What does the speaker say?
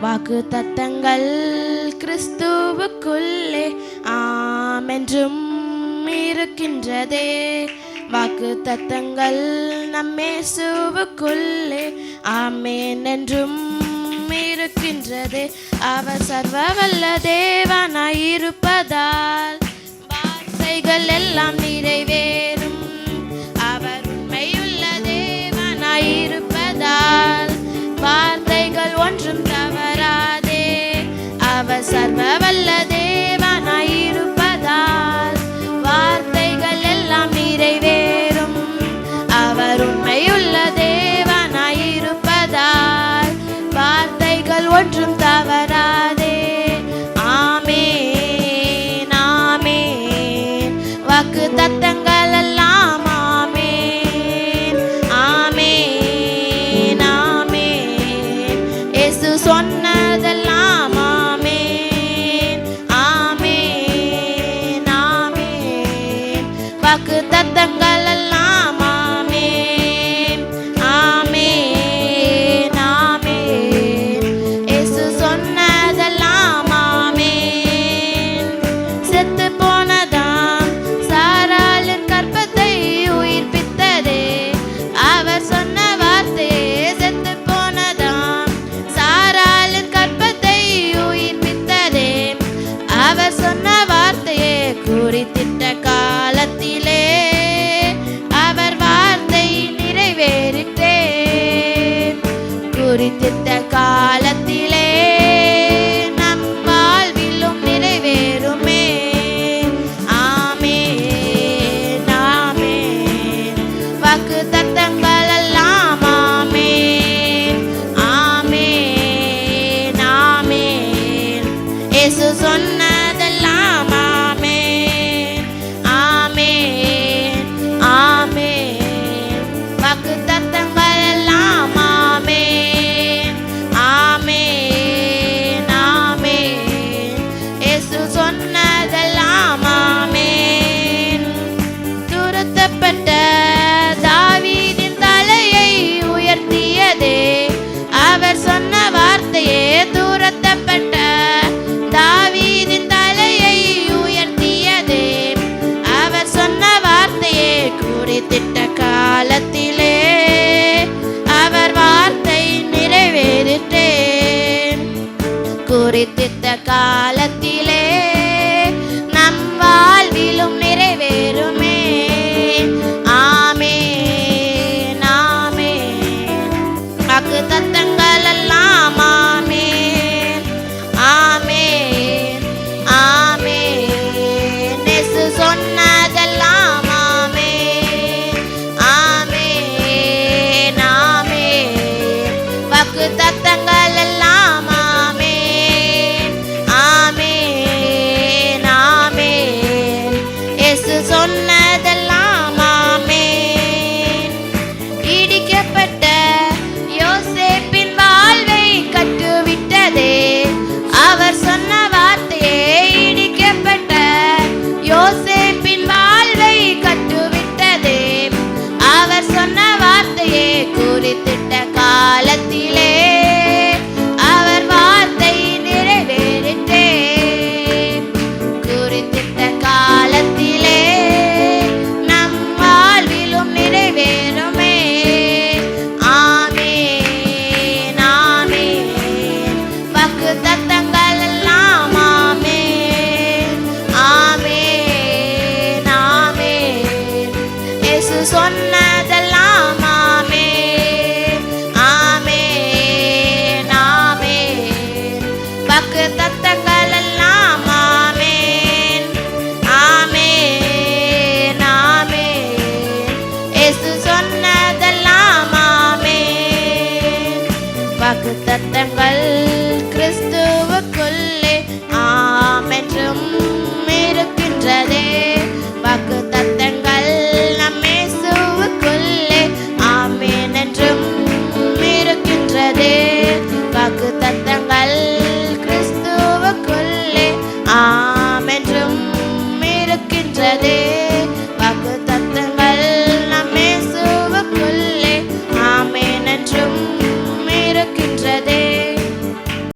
வாக்கு தத்தங்கள் கிறிஸ்துவுக்குள்ளே ஆமென்றும் இருக்கின்றதே. வாக்கு தத்தங்கள் நம்மேசுவுக்குள்ளே ஆமென் என்றும் இருக்கின்றதே. அவர் சர்வ வல்ல தேவனாயிருப்பதால் வார்த்தைகள் எல்லாம் நிறைவேறும். அவர் உண்மையுள்ள தேவனாயிருப்பதால் வார்த்தைகள் ஒன்றும் தவறாதே. அவர் சர்வ வல்ல தேவனாயிருப்பதால் வார்த்தைகள் எல்லாம் நிறைவேறும். அவர் உண்மையுள்ள தேவனாயிருப்பதால் வார்த்தைகள் ஒன்றும் தவறாதே. ஆமென் ஆமென். வாக்கு தத்தங்கள் எல்லாம் ஆமென் ஆமென் ஆமென். இயேசு சொன்னதெல்லாம் ஆமென் ஆமென் ஆமென். வாக்கு தத்தங்கள் எல்லாம் ஆமென் ஆமென் ஆமென். இயேசு சொன்னதெல்லாம் ஆமென். செத்து போனதாம் சாராளின் கற்பத்தை உயிர்ப்பித்ததே. அவர் சொன்ன வார்த்தையே செத்து போனதாம் சாராளின் கற்பத்தை உயிர்ப்பித்ததே. அவர் சொன்ன வார்த்தையே குறித்திட்ட காலத்திலே அவர் வார்த்தை நிறைவேறிட்டே. குறித்திட்ட காலத்திலே நம் வாழ்விலும் நிறைவேறுமே. ஆமென் ஆமென். வாக்கு தத்தங்கள் எல்லாம் ஆமென் ஆமென் ஆமென். இயேசு சொன்னதெல்லாம் ஆமென் ஆமென் ஆமென். வாக்கு தத்தங்கள் எல்லாம் ஆமென் ஆமென் ஆமென். இயேசு சொன்னதெல்லாம் ஆமென். துரத்தப்பட்ட தாவீதின் தலையை உயர்த்தியதே. அவர் சொன்ன வார்த்தையே துரத்தப்பட்ட தாவீதின் தலையை உயர்த்தியதே. அவர் சொன்ன வார்த்தையே குறித்திட்ட காலத்திலே அவர் வார்த்தை நிறைவேறிட்டே. குறித்திட்ட காலத்திலே